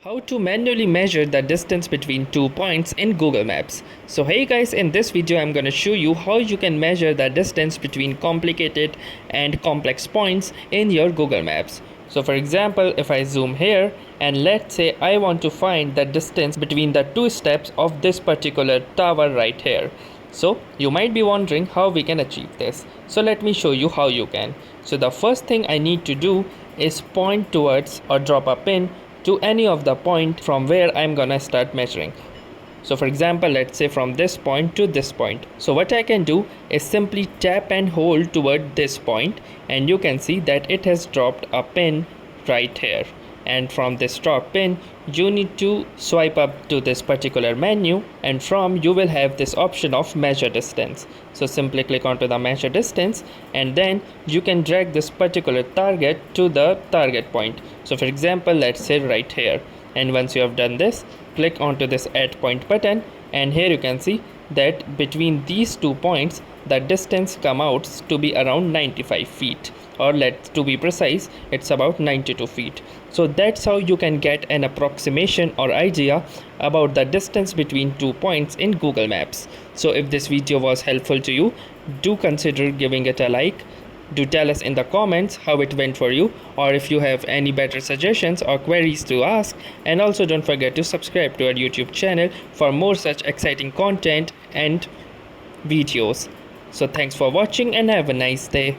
How to manually measure the distance between 2 points in Google Maps. So hey guys, in this video I'm going to show you how you can measure the distance between complicated and complex points in your Google Maps. So for example, if I zoom here and let's say I want to find the distance between the two steps of this particular tower right here. So you might be wondering how we can achieve this. So let me show you how you can. So the first thing I need to do is point towards or drop a pin to any of the point from where I'm gonna start measuring. So for example, let's say from this point to this point. So what I can do is simply tap and hold toward this point, and you can see that it has dropped a pin right here. And from this drop pin, you need to swipe up to this particular menu, and from you will have this option of measure distance. So simply click onto the measure distance, and then you can drag this particular target to the target point. So for example, let's say right here. And once you have done this, click onto this add point button, and here you can see that between these 2 points the distance come out to be around 95 feet, or to be precise, it's about 92 feet. So that's how you can get an approximation or idea about the distance between 2 points in Google Maps. So if this video was helpful to you, do consider giving it a like. Do tell us in the comments how it went for you, or if you have any better suggestions or queries to ask. And also don't forget to subscribe to our YouTube channel for more such exciting content and videos. So thanks for watching and have a nice day.